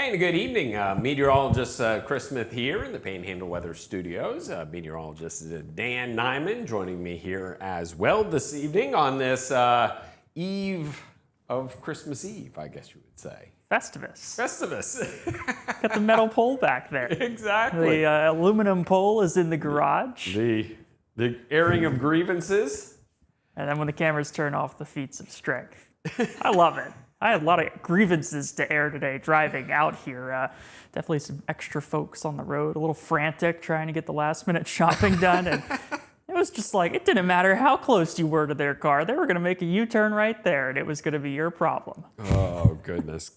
Hey, and good evening. Meteorologist Chris Smith here in the Panhandle Weather Studios. Meteorologist Dan Nyman joining me here as well this evening on this eve of Christmas Eve, I guess you would say. Festivus. Festivus. Got the metal pole back there. Exactly. The aluminum pole is in the garage. The airing of grievances. And then when the cameras turn off, the feats of strength. I love it. I had a lot of grievances to air today driving out here. Definitely some extra folks on the road, a little frantic trying to get the last minute shopping done. And it was just like, it didn't matter how close you were to their car. They were going to make a U-turn right there, and it was going to be your problem. Oh, goodness.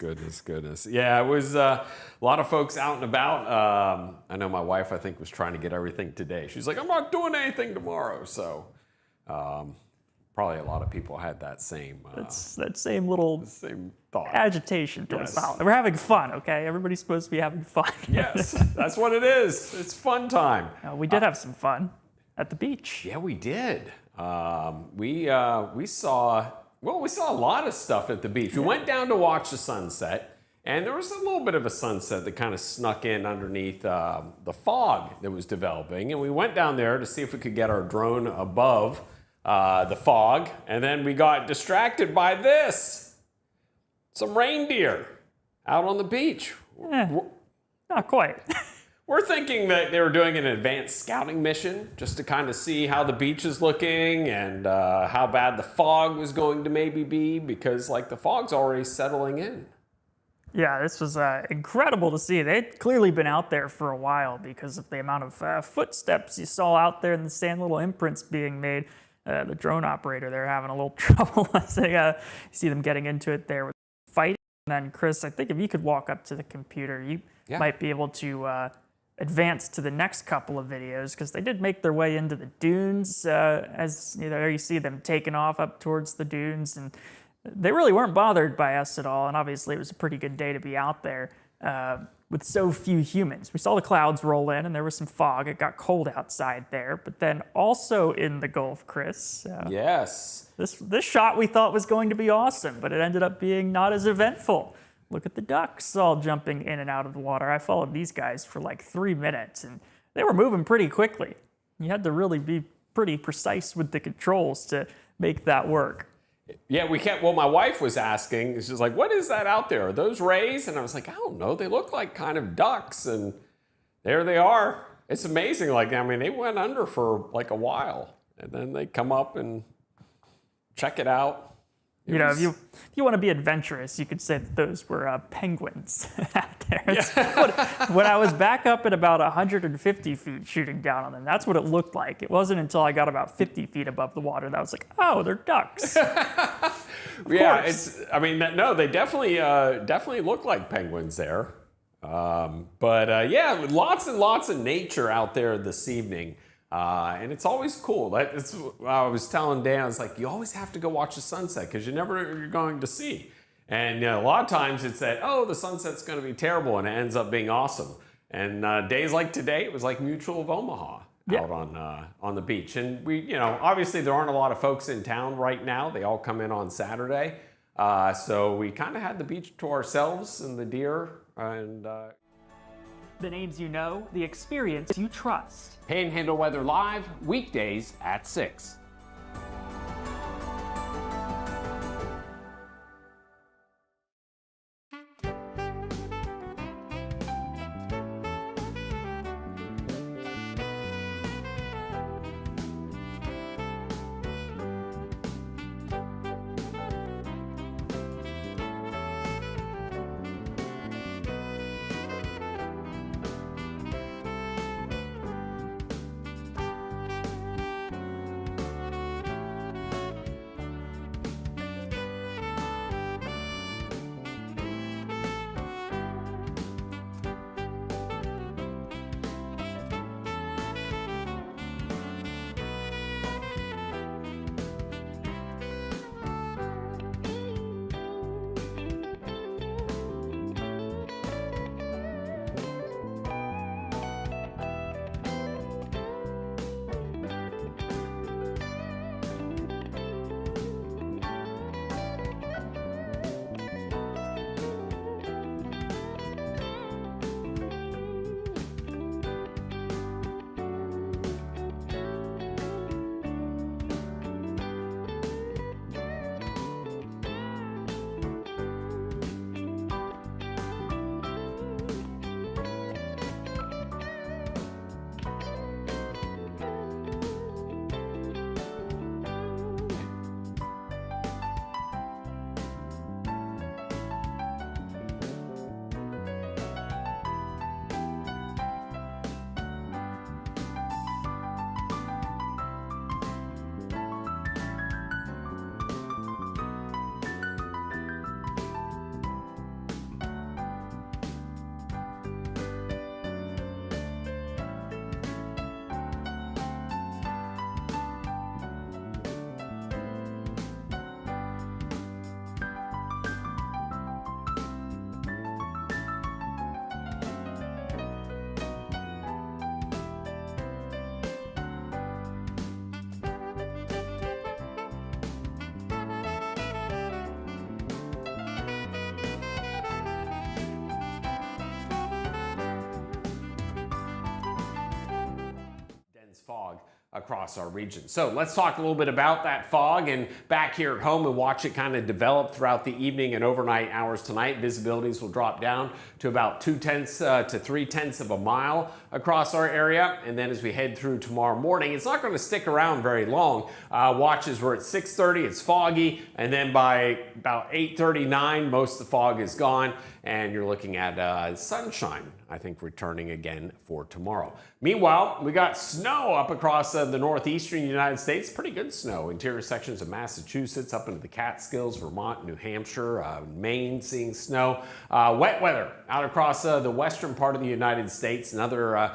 Yeah, it was a lot of folks out and about. I know my wife, I think, was trying to get everything today. She's like, I'm not doing anything tomorrow. So probably a lot of people had that same Same little same thought. agitation towards Yes. the holiday. We're having fun, okay? Everybody's supposed to be having fun. Yes, that's what it is. It's fun time. We did have some fun at the beach. Yeah, we did. We saw a lot of stuff at the beach. We went down to watch the sunset, and there was a little bit of a sunset that kind of snuck in underneath the fog that was developing. And we went down there to see if we could get our drone above the fog, and then we got distracted by this. Some reindeer out on the beach. Not quite. We're thinking that they were doing an advanced scouting mission just to kind of see how the beach is looking and how bad the fog was going to maybe be, because like the fog's already settling in. Yeah, this was incredible to see. They'd clearly been out there for a while because of the amount of footsteps you saw out there in the sand, little imprints being made. The drone operator, they're having a little trouble as they see them getting into it there with fighting. And then, Chris, I think if you could walk up to the computer, you might be able to advance to the next couple of videos, because they did make their way into the dunes. As you know, there you see them taking off up towards the dunes, and they really weren't bothered by us at all. And obviously, it was a pretty good day to be out there with so few humans. We saw the clouds roll in, and there was some fog. It got cold outside there, but then also in the Gulf, Chris. Yes. This shot we thought was going to be awesome, but it ended up being not as eventful. Look at the ducks all jumping in and out of the water. I followed these guys for like 3 minutes, and they were moving pretty quickly. You had to really be pretty precise with the controls to make that work. Yeah, my wife was asking, she's like, what is that out there? Are those rays? And I was like, I don't know. They look like kind of ducks, and there they are. It's amazing. They went under for like a while, and then they come up and check it out. If you want to be adventurous, you could say that those were penguins out there. When I was back up at about 150 feet shooting down on them, that's what it looked like. It wasn't until I got about 50 feet above the water that I was like, oh, they're ducks. They definitely look like penguins there. Lots and lots of nature out there this evening. And it's always cool. I was telling Dan, I was like, you always have to go watch the sunset because you're going to see. And a lot of times it's that, the sunset's going to be terrible, and it ends up being awesome. And days like today, it was like Mutual of Omaha out on the beach. And we, obviously there aren't a lot of folks in town right now. They all come in on Saturday. So we kind of had the beach to ourselves and the deer and. The names you know, the experience you trust. Panhandle Weather Live, weekdays at 6. across our region. So let's talk a little bit about that fog and back here at home and watch it kind of develop throughout the evening and overnight hours tonight. Visibilities will drop down to about 2/10 to 3/10 of a mile across our area. And then as we head through tomorrow morning, it's not going to stick around very long. Watches were at 6:30, it's foggy. And then by about 8:39, most of the fog is gone. And you're looking at sunshine, I think, returning again for tomorrow. Meanwhile, we got snow up across the northeastern United States. Pretty good snow. Interior sections of Massachusetts, up into the Catskills, Vermont, New Hampshire, Maine seeing snow. Wet weather out across the western part of the United States. Another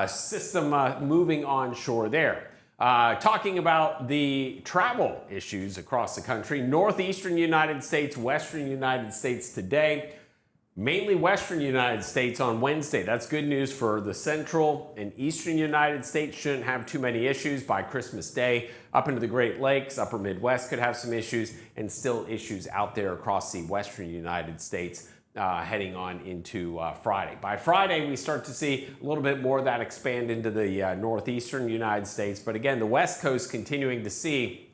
system moving onshore there. Talking about the travel issues across the country. Northeastern United States, western United States today. Mainly western United States on Wednesday. That's good news for the central and eastern United States. Shouldn't have too many issues by Christmas Day. Up into the Great Lakes, upper Midwest could have some issues, and still issues out there across the western United States heading on into Friday. By Friday, we start to see a little bit more of that expand into the northeastern United States. But again, the West Coast continuing to see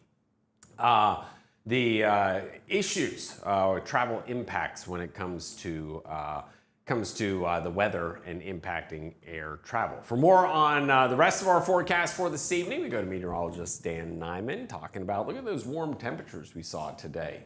the issues or travel impacts when it comes to the weather and impacting air travel. For more on the rest of our forecast for this evening, we go to meteorologist Dan Nyman talking about, look at those warm temperatures we saw today.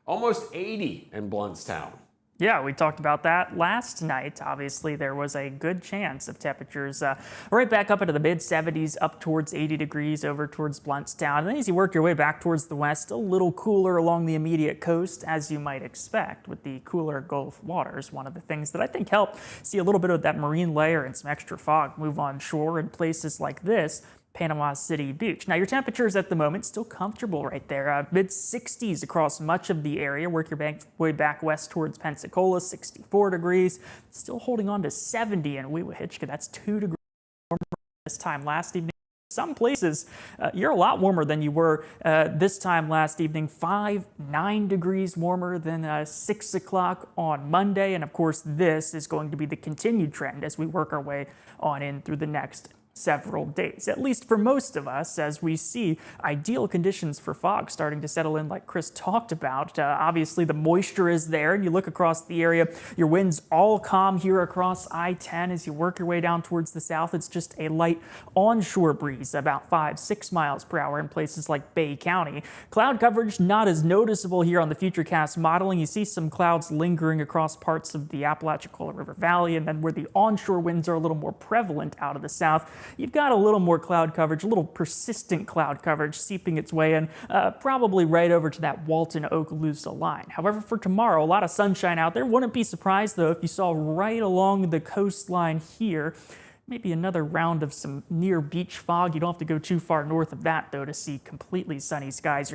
Almost 80 in Blountstown. Yeah, we talked about that last night. Obviously, there was a good chance of temperatures right back up into the mid-70s, up towards 80 degrees over towards Blountstown. And then as you work your way back towards the west, a little cooler along the immediate coast, as you might expect, with the cooler Gulf waters. One of the things that I think helped see a little bit of that marine layer and some extra fog move on shore in places like this. Panama City Beach. Now your temperatures at the moment still comfortable right there. Mid-60s across much of the area. Work your way back west towards Pensacola, 64 degrees. Still holding on to 70 in Weewahitchka. That's 2 degrees warmer this time last evening. Some places you're a lot warmer than you were this time last evening. 9 degrees warmer than 6 o'clock on Monday. And of course, this is going to be the continued trend as we work our way on in through the next several days, at least for most of us, as we see ideal conditions for fog starting to settle in like Chris talked about. Obviously, the moisture is there, and you look across the area, your winds all calm here across I-10 as you work your way down towards the south. It's just a light onshore breeze, about 5-6 miles per hour in places like Bay County. Cloud coverage not as noticeable here on the Futurecast modeling. You see some clouds lingering across parts of the Apalachicola River Valley, and then where the onshore winds are a little more prevalent out of the south, you've got a little more cloud coverage, a little persistent cloud coverage seeping its way in, probably right over to that Walton-Okaloosa line. However, for tomorrow, a lot of sunshine out there. Wouldn't be surprised, though, if you saw right along the coastline here, maybe another round of some near beach fog. You don't have to go too far north of that, though, to see completely sunny skies.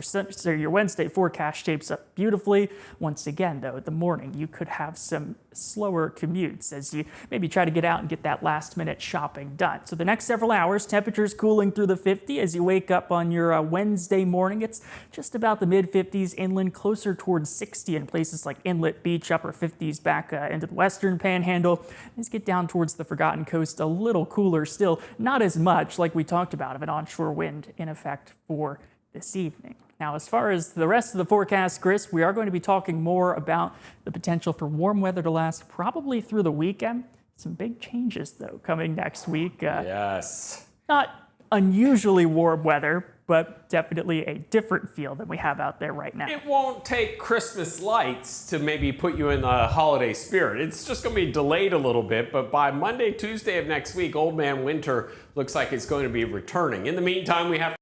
Your Wednesday forecast shapes up beautifully. Once again, though, in the morning, you could have some slower commutes as you maybe try to get out and get that last-minute shopping done. So the next several hours, temperatures cooling through the 50s as you wake up on your Wednesday morning. It's just about the mid-50s inland, closer towards 60 in places like Inlet Beach, upper 50s back into the western Panhandle. As you get down towards the Forgotten Coast, a little cooler still, not as much like we talked about of an onshore wind in effect for this evening. Now, as far as the rest of the forecast, Chris, we are going to be talking more about the potential for warm weather to last probably through the weekend. Some big changes, though, coming next week. Yes. Not unusually warm weather, but definitely a different feel than we have out there right now. It won't take Christmas lights to maybe put you in the holiday spirit. It's just going to be delayed a little bit, but by Monday, Tuesday of next week, Old Man Winter looks like it's going to be returning. In the meantime, we have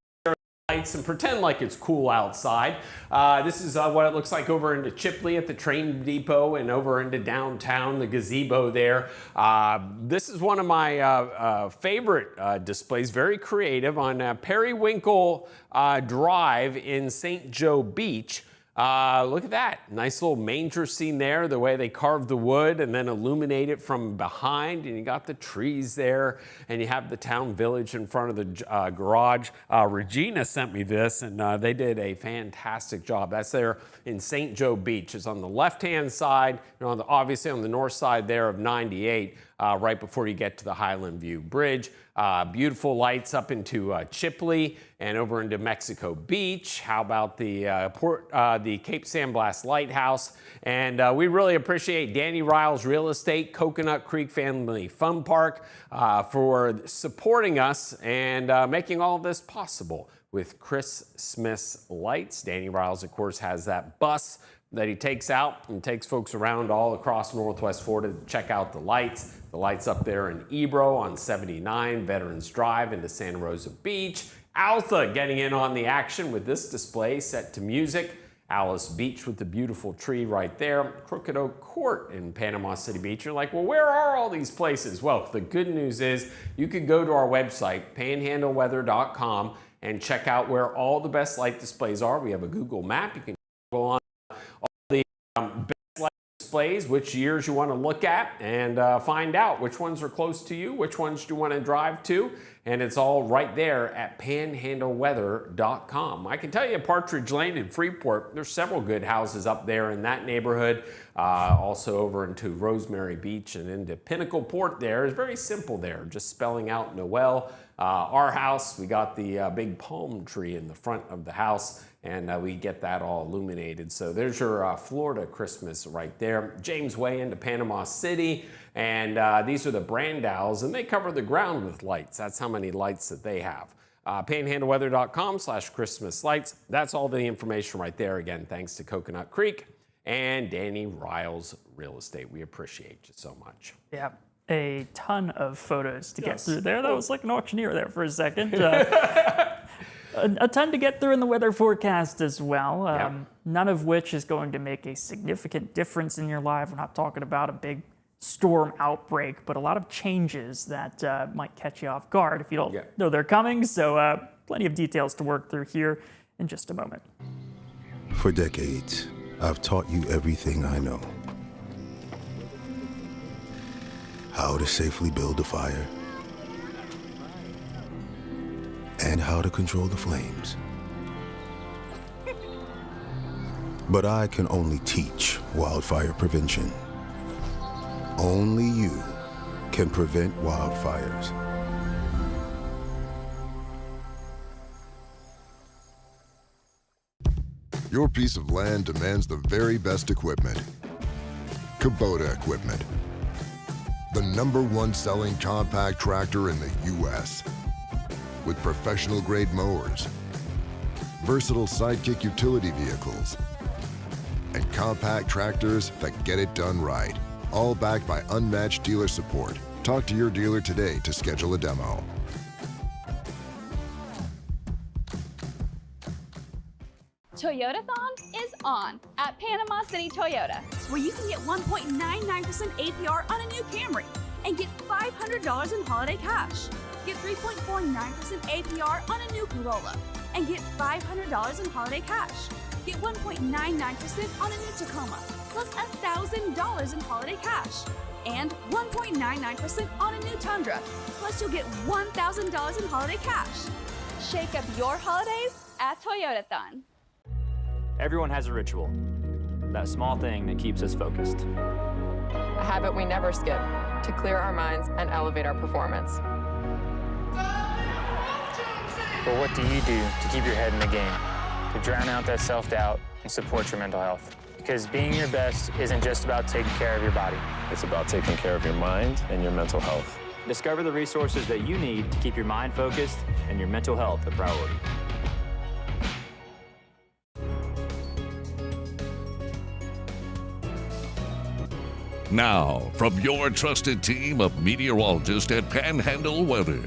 lights and pretend like it's cool outside. This is what it looks like over into Chipley at the train depot and over into downtown, the gazebo there. This is one of my favorite displays, very creative, on Periwinkle Drive in St. Joe Beach. Look at that. Nice little manger scene there, the way they carved the wood and then illuminate it from behind. And you got the trees there, and you have the town village in front of the garage. Regina sent me this, and they did a fantastic job. That's there in St. Joe Beach. It's on the left-hand side, obviously on the north side there of 98. right before you get to the Highland View Bridge. Beautiful lights up into Chipley and over into Mexico Beach. How about the Cape San Blas Lighthouse? And we really appreciate Danny Riles Real Estate, Coconut Creek Family Fun Park for supporting us and making all of this possible with Chris Smith's lights. Danny Riles, of course, has that bus that he takes out and takes folks around all across Northwest Florida to check out the lights. The lights up there in Ebro on 79, Veterans Drive into Santa Rosa Beach. Alta getting in on the action with this display set to music. Alice Beach with the beautiful tree right there. Crooked Oak Court in Panama City Beach. You're like, well, where are all these places? Well, the good news is you can go to our website, panhandleweather.com, and check out where all the best light displays are. We have a Google map. You can go on all the best light displays, which years you want to look at, and find out which ones are close to you, which ones do you want to drive to, and it's all right there at panhandleweather.com. I can tell you Partridge Lane in Freeport, there's several good houses up there in that neighborhood. Also over into Rosemary Beach and into Pinnacle Port there. It's very simple there, just spelling out Noel. Our house, we got the big palm tree in the front of the house, and we get that all illuminated. So there's your Florida Christmas right there. James Way into Panama City, and these are the Brandows, and they cover the ground with lights. That's how many lights that they have. Panhandleweather.com/Christmas lights. That's all the information right there. Again, thanks to Coconut Creek and Danny Riles Real Estate. We appreciate you so much. Yeah. A ton of photos to get through there. That was like an auctioneer there for a second. A ton to get through in the weather forecast as well, none of which is going to make a significant difference in your life. We're not talking about a big storm outbreak, but a lot of changes that might catch you off guard if you don't know they're coming. So plenty of details to work through here in just a moment. For decades, I've taught you everything I know. How to safely build a fire, and how to control the flames. But I can only teach wildfire prevention. Only you can prevent wildfires. Your piece of land demands the very best equipment. Kubota equipment. The #1 selling compact tractor in the U.S. with professional-grade mowers, versatile sidekick utility vehicles, and compact tractors that get it done right. All backed by unmatched dealer support. Talk to your dealer today to schedule a demo. Toyotathon is on at Panama City Toyota, where you can get 1.99% APR on a new Camry and get $500 in holiday cash. Get 3.49% APR on a new Corolla and get $500 in holiday cash. Get 1.99% on a new Tacoma, plus $1,000 in holiday cash. And 1.99% on a new Tundra, plus you'll get $1,000 in holiday cash. Shake up your holidays at Toyotathon. Everyone has a ritual, that small thing that keeps us focused. A habit we never skip to clear our minds and elevate our performance. But what do you do to keep your head in the game, to drown out that self-doubt and support your mental health? Because being your best isn't just about taking care of your body. It's about taking care of your mind and your mental health. Discover the resources that you need to keep your mind focused and your mental health a priority. Now, from your trusted team of meteorologists at Panhandle Weather,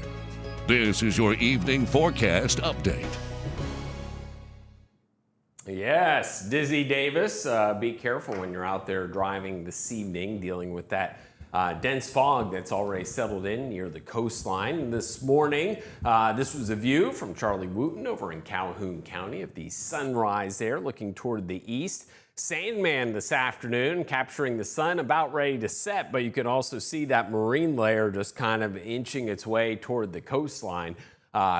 this is your evening forecast update. Yes, Dizzy Davis, be careful when you're out there driving this evening, dealing with that dense fog that's already settled in near the coastline. This morning, this was a view from Charlie Wooten over in Calhoun County of the sunrise there, looking toward the east. Sandman this afternoon, capturing the sun, about ready to set, but you can also see that marine layer just kind of inching its way toward the coastline.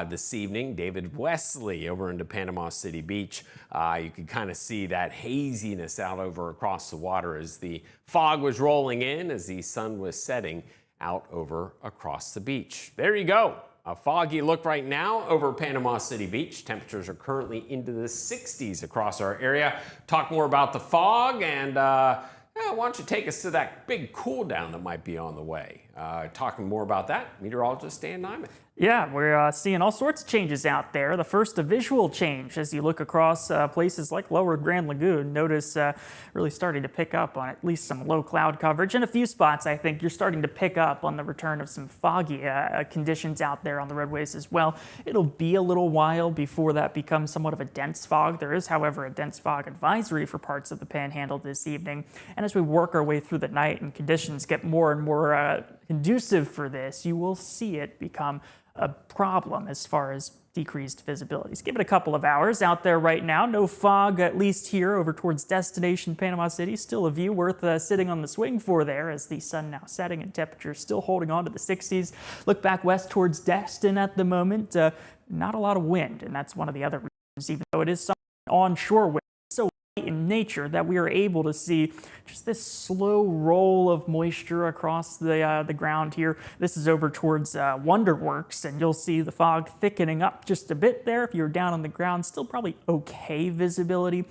This evening, David Wesley over into Panama City Beach. You can kind of see that haziness out over across the water as the fog was rolling in, as the sun was setting out over across the beach. There you go. A foggy look right now over Panama City Beach. Temperatures are currently into the 60s across our area. Talk more about the fog and why don't you take us to that big cool down that might be on the way. Talking more about that, meteorologist Dan Nyman. Yeah, we're seeing all sorts of changes out there. The first, a visual change as you look across places like Lower Grand Lagoon. Notice really starting to pick up on at least some low cloud coverage. In a few spots, I think you're starting to pick up on the return of some foggy conditions out there on the roadways as well. It'll be a little while before that becomes somewhat of a dense fog. There is, however, a dense fog advisory for parts of the Panhandle this evening. And as we work our way through the night and conditions get more and more conducive for this, you will see it become a problem as far as decreased visibilities. Give it a couple of hours out there right now. No fog, at least here over towards destination Panama City. Still a view worth sitting on the swing for there as the sun now setting and temperatures still holding on to the 60s. Look back west towards Destin at the moment. Not a lot of wind, and that's one of the other reasons, even though it is some onshore wind. So in nature that we are able to see just this slow roll of moisture across the ground here. This is over towards Wonderworks, and you'll see the fog thickening up just a bit there. If you're down on the ground, still probably okay visibility,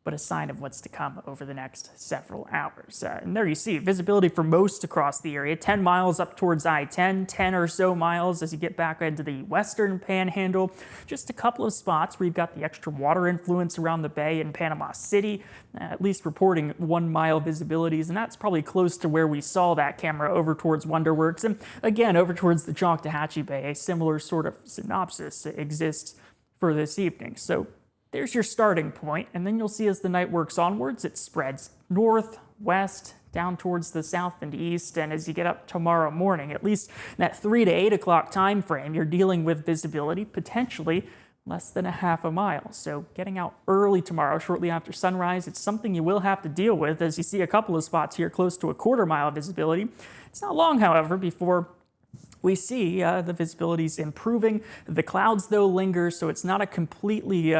but a sign of what's to come over the next several hours. And there you see visibility for most across the area, 10 miles up towards I-10, 10 or so miles as you get back into the western Panhandle. Just a couple of spots where you've got the extra water influence around the bay in Panama City, at least reporting 1 mile visibilities, and that's probably close to where we saw that camera over towards Wonderworks. And again, over towards the Choctawhatchee Bay, a similar sort of synopsis exists for this evening. So there's your starting point, and then you'll see as the night works onwards, it spreads north, west, down towards the south and east, and as you get up tomorrow morning, at least in that 3 to 8 o'clock time frame, you're dealing with visibility potentially less than a half a mile. So getting out early tomorrow, shortly after sunrise, it's something you will have to deal with as you see a couple of spots here close to a quarter-mile visibility. It's not long, however, before we see the visibility's improving. The clouds, though, linger, so it's not a completely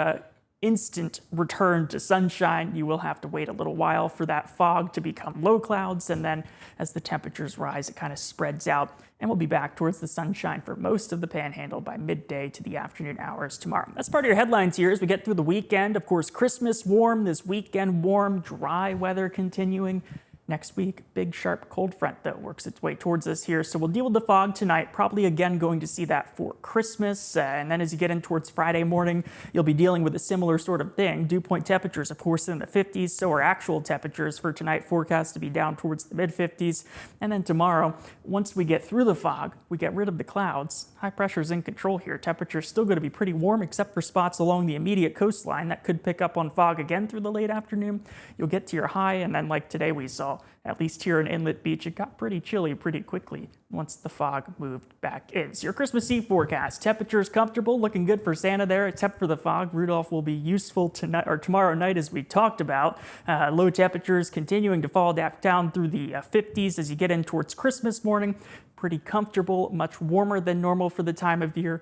instant return to sunshine. You will have to wait a little while for that fog to become low clouds, and then as the temperatures rise, it kind of spreads out, and we'll be back towards the sunshine for most of the Panhandle by midday to the afternoon hours tomorrow. That's part of your headlines here as we get through the weekend. Of course, Christmas warm, this weekend warm, dry weather continuing. Next week, big sharp cold front, though, works its way towards us here. So we'll deal with the fog tonight, probably again going to see that for Christmas. And then as you get in towards Friday morning, you'll be dealing with a similar sort of thing. Dew point temperatures, of course, in the 50s. So are actual temperatures for tonight forecast to be down towards the mid-50s. And then tomorrow, once we get through the fog, we get rid of the clouds. High pressure's in control here. Temperature's still going to be pretty warm, except for spots along the immediate coastline that could pick up on fog again through the late afternoon. You'll get to your high, and then like today we saw, at least here in Inlet Beach, it got pretty chilly pretty quickly once the fog moved back in. So your Christmas Eve forecast, temperatures comfortable, looking good for Santa there, except for the fog. Rudolph will be useful tonight or tomorrow night, as we talked about. Low temperatures continuing to fall down through the 50s as you get in towards Christmas morning. Pretty comfortable, much warmer than normal for the time of year.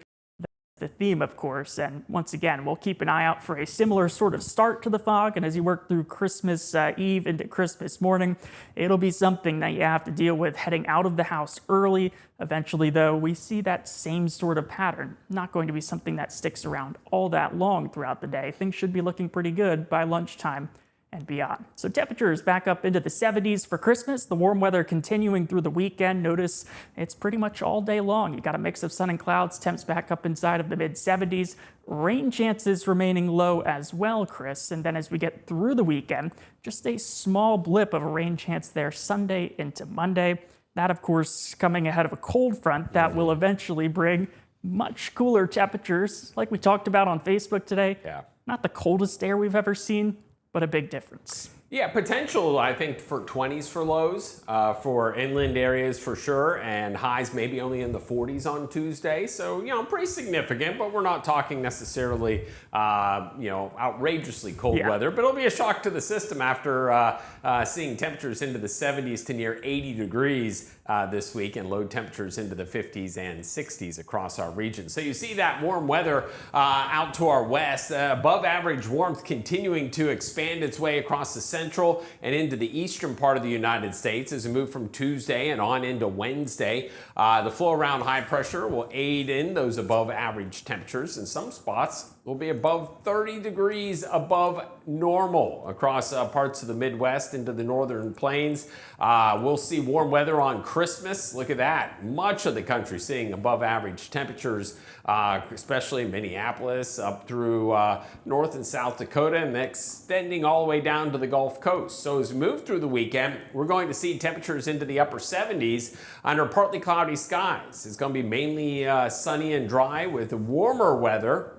The theme, of course, and once again, we'll keep an eye out for a similar sort of start to the fog, and as you work through Christmas Eve into Christmas morning, it'll be something that you have to deal with heading out of the house early. Eventually, though, we see that same sort of pattern. Not going to be something that sticks around all that long throughout the day. Things should be looking pretty good by lunchtime and beyond. So temperatures back up into the 70s for Christmas. The warm weather continuing through the weekend. Notice it's pretty much all day long. You got a mix of sun and clouds. Temps back up inside of the mid-70s. Rain chances remaining low as well, Chris. And then as we get through the weekend, just a small blip of a rain chance there Sunday into Monday. That, of course, coming ahead of a cold front that will eventually bring much cooler temperatures, like we talked about on Facebook today. Yeah. Not the coldest air we've ever seen, but a big difference. Yeah, potential, I think, for 20s for lows, for inland areas for sure, and highs maybe only in the 40s on Tuesday. So, pretty significant, but we're not talking necessarily, outrageously cold weather. But it'll be a shock to the system after seeing temperatures into the 70s to near 80 degrees this week, and low temperatures into the 50s and 60s across our region. So you see that warm weather out to our west, above average warmth continuing to expand its way across the central central and into the eastern part of the United States as we move from Tuesday and on into Wednesday. The flow around high pressure will aid in those above average temperatures. In some spots, will be above 30 degrees above normal across parts of the Midwest into the northern plains. We'll see warm weather on Christmas. Look at that. Much of the country seeing above average temperatures, especially Minneapolis up through North and South Dakota and extending all the way down to the Gulf Coast. So as we move through the weekend, we're going to see temperatures into the upper 70s under partly cloudy skies. It's going to be mainly sunny and dry with warmer weather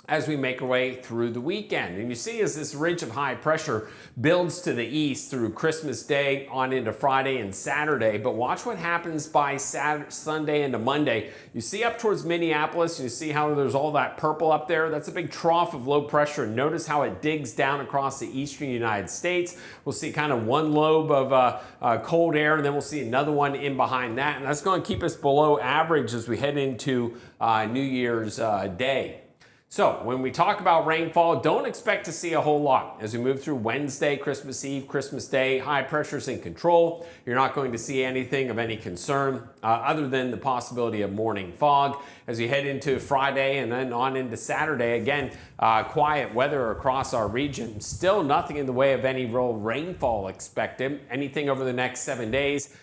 as we make our way through the weekend. And you see as this ridge of high pressure builds to the east through Christmas Day on into Friday and Saturday, but watch what happens by Sunday into Monday. You see up towards Minneapolis, you see how there's all that purple up there. That's a big trough of low pressure. Notice how it digs down across the eastern United States. We'll see kind of one lobe of cold air, and then we'll see another one in behind that. And that's going to keep us below average as we head into New Year's Day. So when we talk about rainfall, don't expect to see a whole lot. As we move through Wednesday, Christmas Eve, Christmas Day, high pressure's in control. You're not going to see anything of any concern other than the possibility of morning fog. As we head into Friday and then on into Saturday, again, quiet weather across our region. Still nothing in the way of any real rainfall expected. Anything over the next 7 days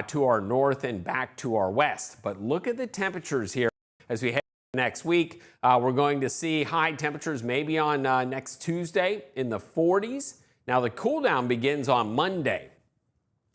to our north and back to our west. But look at the temperatures here as we head next week. We're going to see high temperatures maybe on next Tuesday in the 40s. Now the cool down begins on Monday.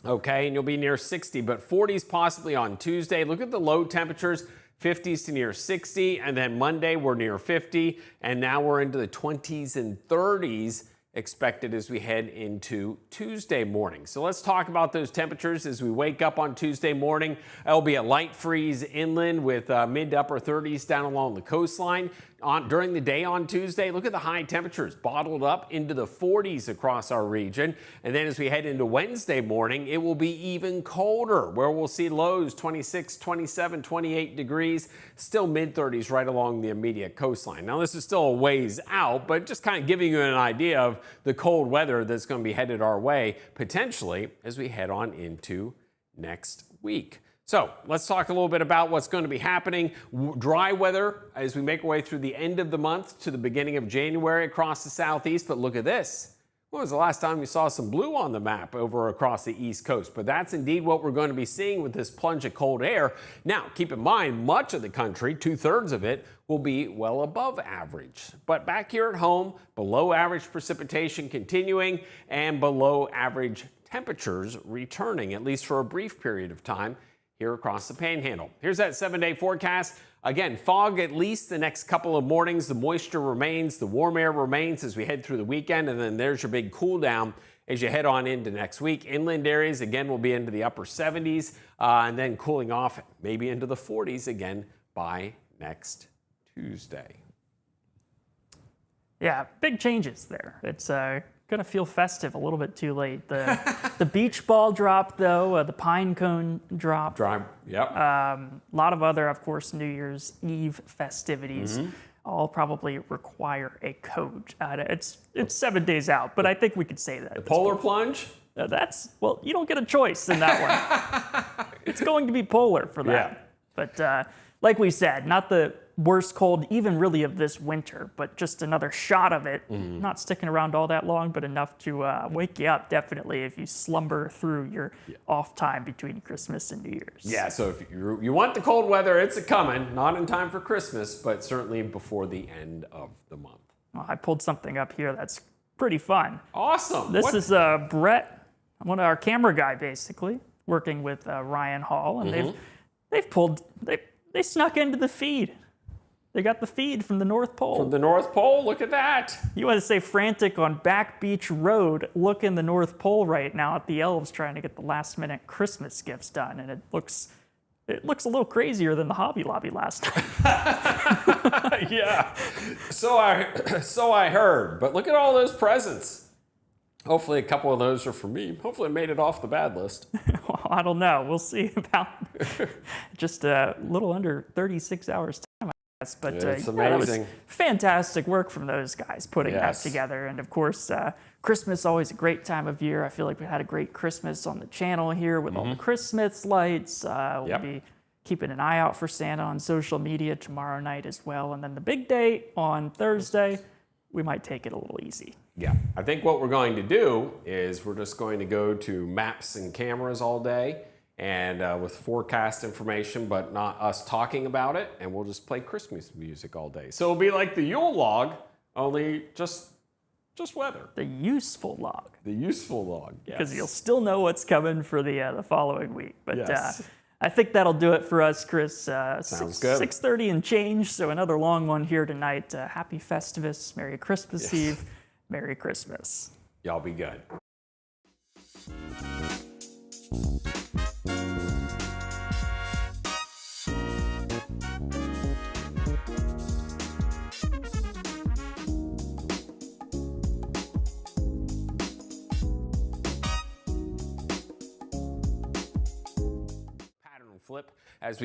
Okay, and you'll be near 60, but 40s possibly on Tuesday. Look at the low temperatures, 50s to near 60, and then Monday we're near 50, and now we're into the 20s and 30s expected as we head into Tuesday morning. So let's talk about those temperatures as we wake up on Tuesday morning. It'll be a light freeze inland with mid to upper 30s down along the coastline. During the day on Tuesday, look at the high temperatures bottled up into the 40s across our region. And then as we head into Wednesday morning, it will be even colder, where we'll see lows 26, 27, 28 degrees, still mid 30s right along the immediate coastline. Now this is still a ways out, but just kind of giving you an idea of the cold weather that's going to be headed our way potentially as we head on into next week. So let's talk a little bit about what's going to be happening. Dry weather as we make our way through the end of the month to the beginning of January across the southeast. But look at this. When was the last time you saw some blue on the map over across the East Coast? But that's indeed what we're going to be seeing with this plunge of cold air. Now, keep in mind, much of the country, 2/3 of it, will be well above average. But back here at home, below average precipitation continuing and below average temperatures returning, at least for a brief period of time here across the Panhandle. Here's that 7-day forecast. Again, fog at least the next couple of mornings. The moisture remains, the warm air remains as we head through the weekend, and then there's your big cool down as you head on into next week. Inland areas, again, will be into the upper 70s, and then cooling off maybe into the 40s again by next Tuesday. Yeah, big changes there. It's going to feel festive a little bit too late. The beach ball drop, though, the pine cone drop. Yep. A lot of other, of course, New Year's Eve festivities all probably require a coat. It's 7 days out, but I think we could say that. The polar plunge? Well, you don't get a choice in that one. It's going to be polar for that. Yeah. But like we said, not the worst cold even really of this winter, but just another shot of it. Not sticking around all that long, but enough to wake you up definitely if you slumber through your off time between Christmas and New Year's. Yeah, so if you want the cold weather, it's coming. Not in time for Christmas, but certainly before the end of the month. Well, I pulled something up here that's pretty fun. Awesome. This is Brett, one of our camera guy basically, working with Ryan Hall, and they snuck into the feed. They got the feed from the North Pole. From the North Pole? Look at that. You want to say frantic on Back Beach Road, looking the North Pole right now at the elves trying to get the last minute Christmas gifts done. And it looks a little crazier than the Hobby Lobby last night. Yeah. So I heard. But look at all those presents. Hopefully a couple of those are for me. Hopefully I made it off the bad list. Well, I don't know. We'll see about just a little under 36 hours time. But It's yeah, it was amazing. fantastic work from those guys putting Yes. that together. And of course, Christmas always a great time of year. I feel like we had a great Christmas on the channel here with all the Christmas lights. We'll be keeping an eye out for Santa on social media tomorrow night as well. And then the big day on Thursday, we might take it a little easy. Yeah, I think what we're going to do is we're just going to go to maps and cameras all day and with forecast information, but not us talking about it, and we'll just play Christmas music all day. So it'll be like the Yule log, only just weather. The useful log. The useful log, Because yes. you'll still know what's coming for the following week. But Yes. I think that'll do it for us, Chris. Sounds good. 6:30 and change, so another long one here tonight. Happy Festivus, Merry Christmas Eve, Merry Christmas. Y'all be good. Pattern flip.